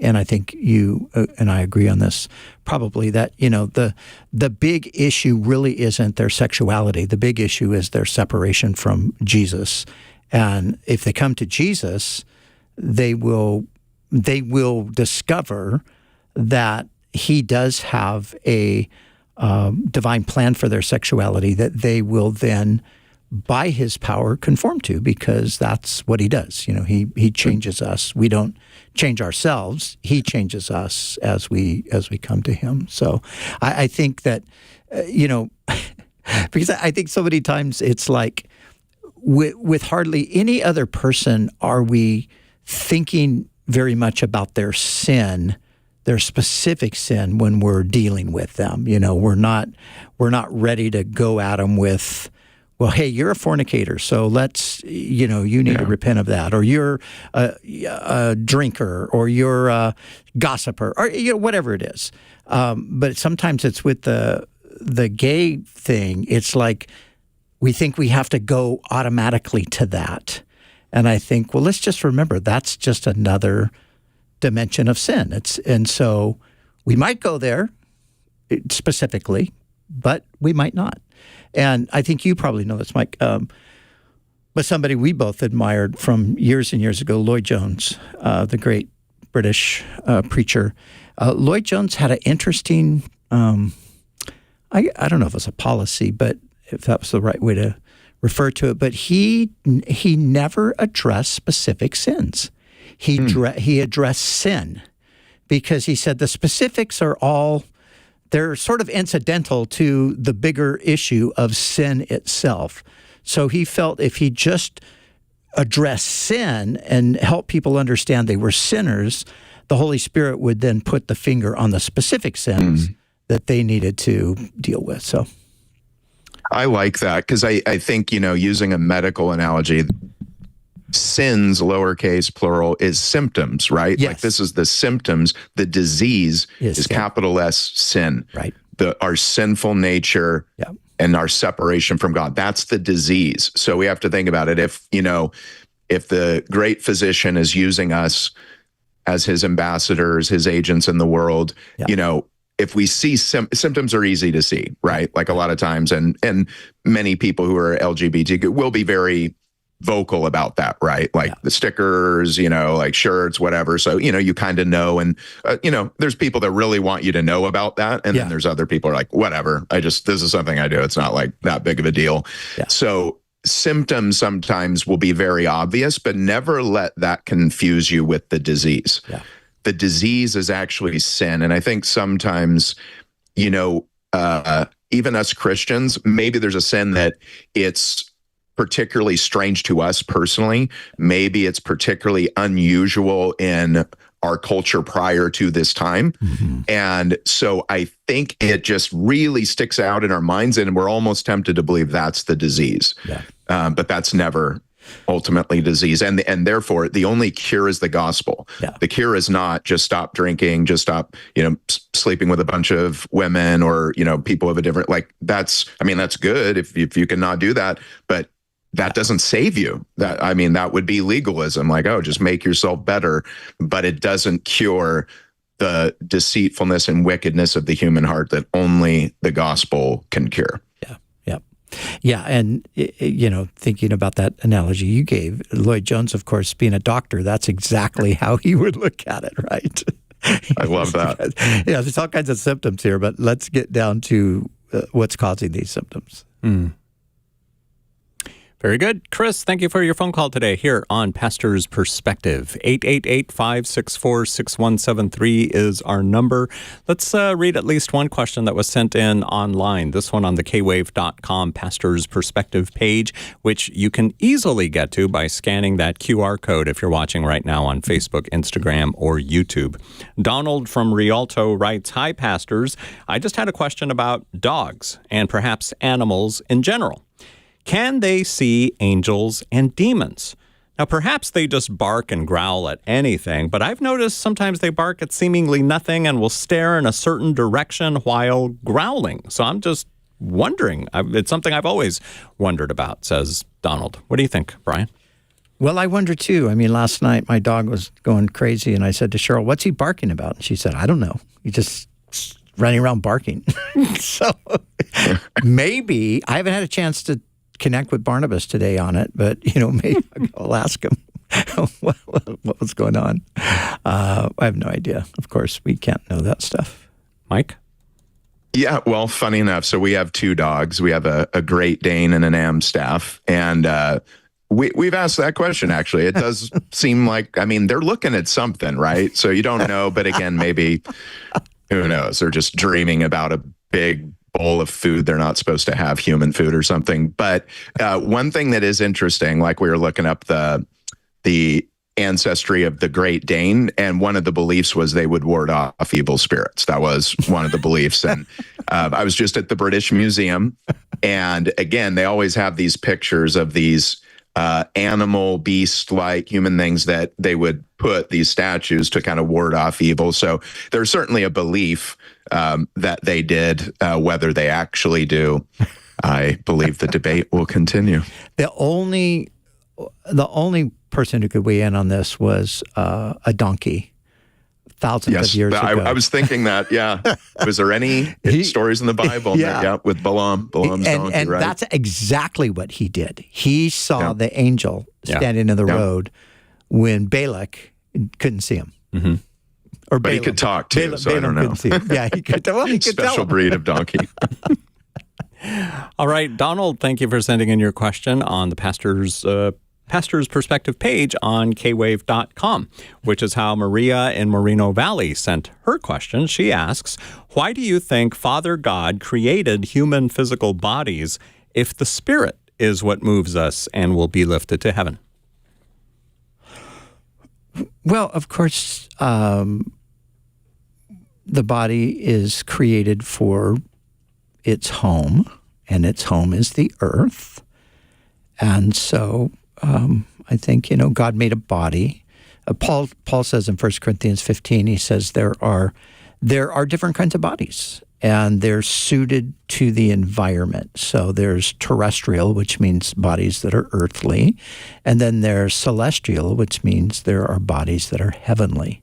[SPEAKER 2] you and I agree on this, probably, that the big issue really isn't their sexuality. The big issue is their separation from Jesus. And if they come to Jesus, they will discover that he does have a divine plan for their sexuality that they will then, by his power, conform to, because that's what he does. He changes us. We don't change ourselves. He changes us as we come to him. So I think that, because I think so many times it's like with hardly any other person are we thinking very much about their sin, their specific sin, when we're dealing with them. We're not ready to go at them with, well, hey, you're a fornicator, so let's, you need to repent of that, or you're a drinker, or you're a gossiper, or whatever it is. But sometimes it's with the gay thing. It's like we think we have to go automatically to that. And I think, well, let's just remember that's just another dimension of sin. And so we might go there specifically, but we might not. And I think you probably know this, Mike, but somebody we both admired from years and years ago, Lloyd Jones, the great British preacher. Lloyd Jones had an interesting, I don't know if it's a policy, but if that was the right way to refer to it, but he never addressed specific sins. He addressed sin, because he said the specifics are all, they're sort of incidental to the bigger issue of sin itself. So he felt if he just addressed sin and helped people understand they were sinners, the Holy Spirit would then put the finger on the specific sins that they needed to deal with. So
[SPEAKER 3] I like that, because I think, using a medical analogy, sins, lowercase, plural, is symptoms, right?
[SPEAKER 2] Yes.
[SPEAKER 3] Like this is the symptoms. The disease is capital S, sin.
[SPEAKER 2] Right.
[SPEAKER 3] Our sinful nature and our separation from God. That's the disease. So we have to think about it. If the great physician is using us as his ambassadors, his agents in the world, if we see symptoms are easy to see, right? Like a lot of times, and many people who are LGBTQ will be very vocal about that, right? Like the stickers, like shirts, whatever. So, you kind of know, and, there's people that really want you to know about that. And then there's other people who are like, whatever, this is something I do. It's not like that big of a deal. Yeah. So symptoms sometimes will be very obvious, but never let that confuse you with the disease. Yeah. The disease is actually sin. And I think sometimes, even us Christians, maybe there's a sin that it's particularly strange to us personally. Maybe it's particularly unusual in our culture prior to this time. Mm-hmm. And so I think it just really sticks out in our minds, and we're almost tempted to believe that's the disease. Yeah. But that's never ultimately disease. And therefore, the only cure is the gospel. Yeah. The cure is not just stop drinking, just stop, sleeping with a bunch of women, or, people of a different, that's good if you can not do that, but that doesn't save you. That would be legalism, just make yourself better, but it doesn't cure the deceitfulness and wickedness of the human heart that only the gospel can cure.
[SPEAKER 2] Yeah, and thinking about that analogy you gave, Lloyd Jones, of course, being a doctor, that's exactly how he would look at it, right?
[SPEAKER 3] I love that.
[SPEAKER 2] Yeah, there's all kinds of symptoms here, but let's get down to what's causing these symptoms.
[SPEAKER 1] Very good. Chris, thank you for your phone call today here on Pastor's Perspective. 888-564-6173 is our number. Let's read at least one question that was sent in online. This one on the kwave.com Pastor's Perspective page, which you can easily get to by scanning that QR code if you're watching right now on Facebook, Instagram, or YouTube. Donald from Rialto writes, "Hi, pastors. I just had a question about dogs and perhaps animals in general. Can they see angels and demons? Now, perhaps they just bark and growl at anything, but I've noticed sometimes they bark at seemingly nothing and will stare in a certain direction while growling. So I'm just wondering. It's something I've always wondered about," says Donald. What do you think, Brian?
[SPEAKER 2] Well, I wonder too. I mean, last night my dog was going crazy and I said to Cheryl, "What's he barking about?" And she said, "I don't know. He just running around barking." So maybe I haven't had a chance to connect with Barnabas today on it, but maybe I'll ask him what was going on. I have no idea. Of course, we can't know that stuff.
[SPEAKER 1] Mike?
[SPEAKER 3] Yeah, well, funny enough, so we have two dogs. We have a Great Dane and an Amstaff, and we've asked that question, actually. It does seem like, they're looking at something, right? So you don't know, but again, maybe, who knows? They're just dreaming about a big bowl of food they're not supposed to have, human food or something. But one thing that is interesting, like we were looking up the ancestry of the Great Dane, and one of the beliefs was they would ward off evil spirits. That was one of the beliefs. And I was just at the British Museum, and again, they always have these pictures of these animal, beast-like human things that they would put these statues to kind of ward off evil. So there's certainly a belief that they did. Whether they actually do, I believe the debate will continue.
[SPEAKER 2] The only person who could weigh in on this was a donkey thousands of years ago.
[SPEAKER 3] I was thinking that, yeah. Was there any stories in the Bible?
[SPEAKER 2] Yeah.
[SPEAKER 3] With Balaam's donkey,
[SPEAKER 2] and
[SPEAKER 3] right?
[SPEAKER 2] that's exactly what he did. He saw the angel standing in the road when Balak couldn't see him.
[SPEAKER 1] Mm-hmm.
[SPEAKER 3] But Balaam. He could talk too, so I don't know.
[SPEAKER 2] See him. Yeah, he could. Well, he could
[SPEAKER 3] Special breed of donkey.
[SPEAKER 1] All right, Donald, thank you for sending in your question on the Pastor's Perspective page on kwave.com, which is how Maria in Moreno Valley sent her question. She asks, "Why do you think Father God created human physical bodies if the Spirit is what moves us and will be lifted to heaven?"
[SPEAKER 2] Well, of course, the body is created for its home, and its home is the earth. And so I think, God made a body. Paul says in 1 Corinthians 15, he says there are different kinds of bodies, and they're suited to the environment. So there's terrestrial, which means bodies that are earthly, and then there's celestial, which means there are bodies that are heavenly.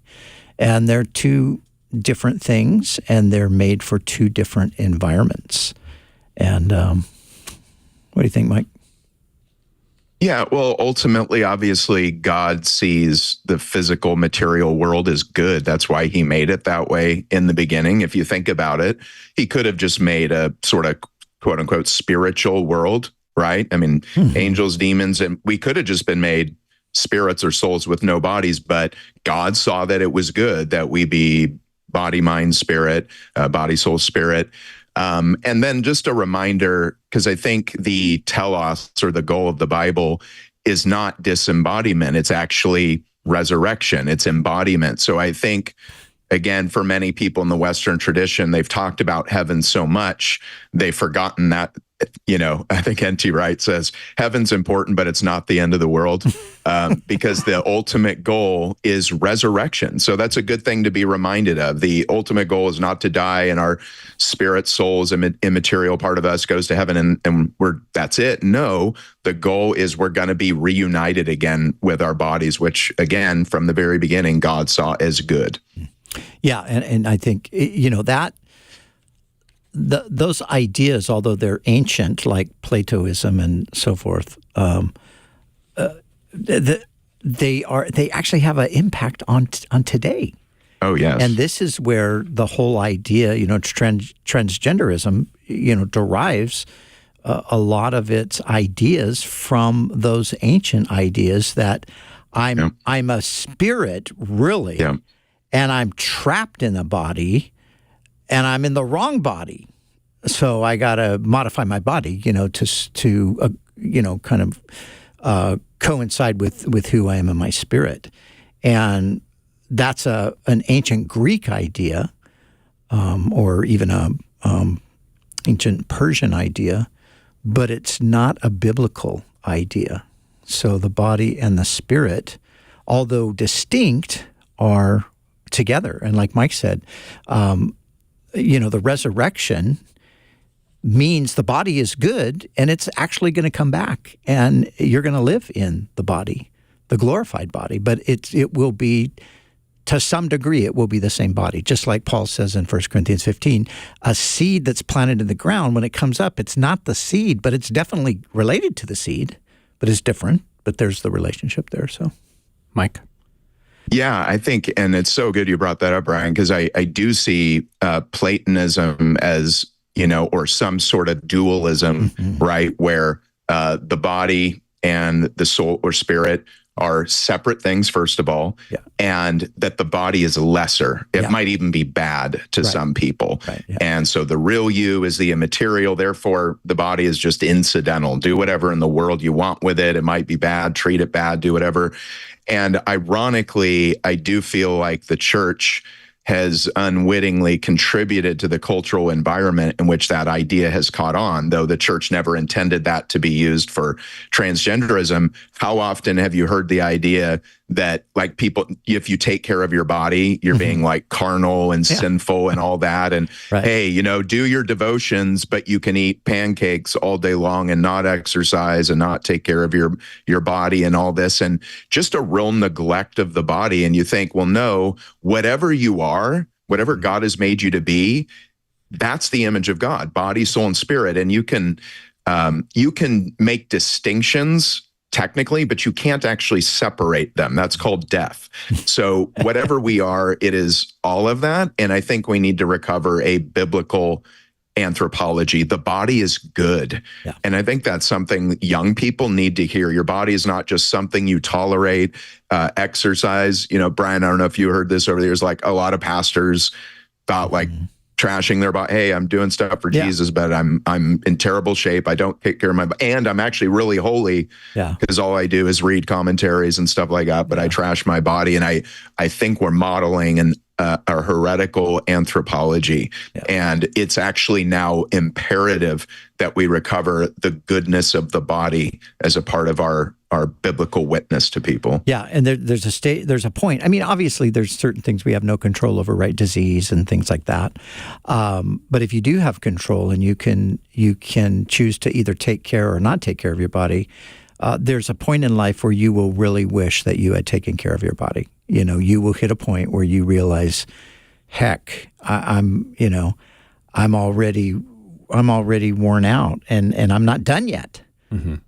[SPEAKER 2] And they're two different things, and they're made for two different environments. And what do you think, Mike?
[SPEAKER 3] Yeah, well, ultimately, obviously, God sees the physical material world as good. That's why he made it that way in the beginning. If you think about it, he could have just made a sort of quote unquote spiritual world, right? Angels, demons, and we could have just been made spirits or souls with no bodies, but God saw that it was good that we be body, mind, spirit, body, soul, spirit. And then just a reminder, because I think the telos or the goal of the Bible is not disembodiment. It's actually resurrection. It's embodiment. So I think, again, for many people in the Western tradition, they've talked about heaven so much, they've forgotten that, I think N.T. Wright says, heaven's important, but it's not the end of the world, because the ultimate goal is resurrection. So that's a good thing to be reminded of. The ultimate goal is not to die and our spirit, souls, immaterial part of us goes to heaven and that's it. No, the goal is we're going to be reunited again with our bodies, which, again, from the very beginning, God saw as good.
[SPEAKER 2] Yeah, and I think, that those ideas, although they're ancient, like Platoism and so forth, they actually have an impact on today.
[SPEAKER 3] Oh, yes.
[SPEAKER 2] And this is where the whole idea, transgenderism, derives a lot of its ideas from those ancient ideas that I'm a spirit, really, and I'm trapped in a body, and I'm in the wrong body. So I got to modify my body, to kind of coincide with who I am in my spirit. And that's an ancient Greek idea, or even a ancient Persian idea, but it's not a biblical idea. So the body and the spirit, although distinct, are together. And like Mike said, the resurrection means the body is good and it's actually going to come back and you're going to live in the body, the glorified body. But it will be, to some degree, it will be the same body. Just like Paul says in 1 Corinthians 15, a seed that's planted in the ground, when it comes up, it's not the seed, but it's definitely related to the seed, but it's different. But there's the relationship there. So, Mike?
[SPEAKER 3] Yeah, I think, and it's so good you brought that up, Brian, because I do see Platonism as, or some sort of dualism, right, where the body and the soul or spirit are separate things, first of all, and that the body is lesser. It might even be bad to some people. And so the real you is the immaterial. Therefore, the body is just incidental. Do whatever in the world you want with it. It might be bad, treat it bad, do whatever. And ironically, I do feel like the church has unwittingly contributed to the cultural environment in which that idea has caught on, though the church never intended that to be used for transgenderism. How often have you heard the idea that, like, people, if you take care of your body, you're being like carnal and sinful and all that. And hey, do your devotions, but you can eat pancakes all day long and not exercise and not take care of your body and all this. And just a real neglect of the body. And you think, well, no, whatever you are, whatever God has made you to be, that's the image of God, body, soul, and spirit. And you can make distinctions technically, but you can't actually separate them. That's called death. So whatever we are, it is all of that. And I think we need to recover a biblical anthropology. The body is good. And I think that's something young people need to hear. Your body is not just something you tolerate, exercise. Brian, I don't know if you heard this over the years, like a lot of pastors about like trashing their body. Hey, I'm doing stuff for Jesus, but I'm in terrible shape. I don't take care of my body. And I'm actually really holy because all I do is read commentaries and stuff like that, but I trash my body. And I think we're modeling a heretical anthropology. And it's actually now imperative that we recover the goodness of the body as a part of our biblical witness to people.
[SPEAKER 2] Yeah, and there's a point. I mean, obviously, there's certain things we have no control over, right? Disease and things like that. But if you do have control and you can choose to either take care or not take care of your body, there's a point in life where you will really wish that you had taken care of your body. You will hit a point where you realize, heck, I'm already worn out and I'm not done yet.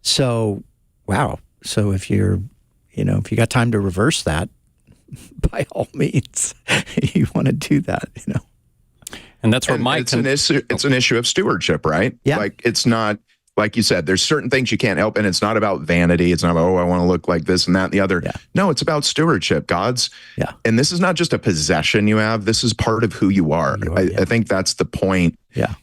[SPEAKER 2] So, wow. So if you got time to reverse that, by all means, you want to do that,
[SPEAKER 1] And that's where Mike...
[SPEAKER 3] It's an issue of stewardship, right?
[SPEAKER 2] Yeah.
[SPEAKER 3] Like, it's not, like you said, there's certain things you can't help, and it's not about vanity. It's not about, I want to look like this and that and the other. No, it's about stewardship. And this is not just a possession you have. This is part of who you are. I think that's the point,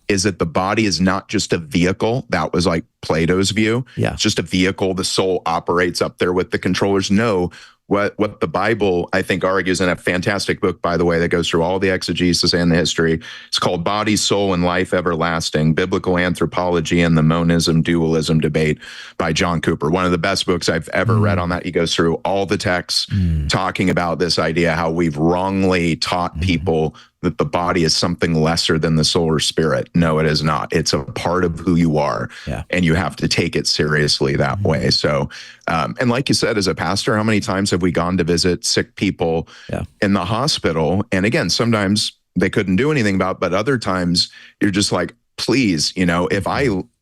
[SPEAKER 3] is that the body is not just a vehicle. That was like Plato's view. It's just a vehicle. The soul operates up there with the controllers. No, what the Bible, I think, argues in a fantastic book, by the way, that goes through all the exegesis and the history. It's called Body, Soul, and Life Everlasting, Biblical Anthropology and the Monism Dualism Debate by John Cooper. One of the best books I've ever read on that. He goes through all the texts talking about this idea, how we've wrongly taught people that the body is something lesser than the soul or spirit. No, it is not. It's a part of who you are, and you have to take it seriously that way. So, and like you said, as a pastor, how many times have we gone to visit sick people in the hospital? And again, sometimes they couldn't do anything about it, but other times you're just like, please, if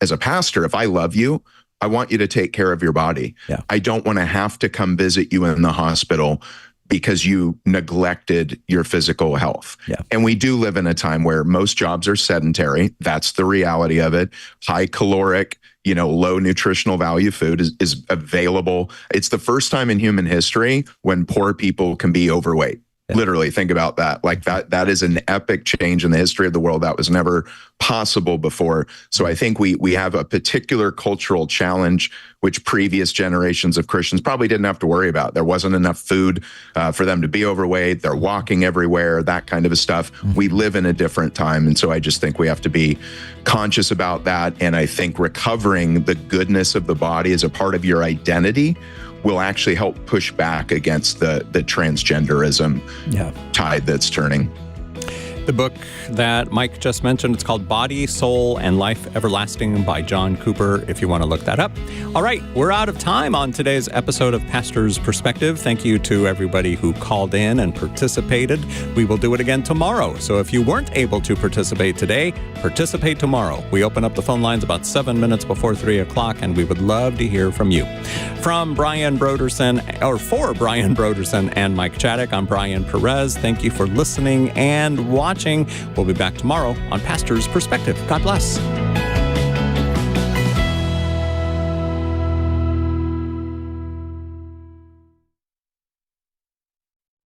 [SPEAKER 3] as a pastor, if I love you, I want you to take care of your body. I don't want to have to come visit you in the hospital because you neglected your physical health. And we do live in a time where most jobs are sedentary. That's the reality of it. High caloric, low nutritional value food is available. It's the first time in human history when poor people can be overweight. Yeah. Literally, think about that. Like that is an epic change in the history of the world that was never possible before. So I think we have a particular cultural challenge which previous generations of Christians probably didn't have to worry about. There wasn't enough food for them to be overweight. They're walking everywhere, that kind of stuff. Mm-hmm. We live in a different time. And so I just think we have to be conscious about that. And I think recovering the goodness of the body as a part of your identity will actually help push back against the transgenderism tide that's turning.
[SPEAKER 1] The book that Mike just mentioned, it's called Body, Soul, and Life Everlasting by John Cooper, if you want to look that up. All right, we're out of time on today's episode of Pastor's Perspective. Thank you to everybody who called in and participated. We will do it again tomorrow. So if you weren't able to participate today, participate tomorrow. We open up the phone lines about 7 minutes before 3 o'clock, and we would love to hear from you. For Brian Brodersen and Mike Chaddock, I'm Brian Perez. Thank you for listening and watching. We'll be back tomorrow on Pastor's Perspective. God bless.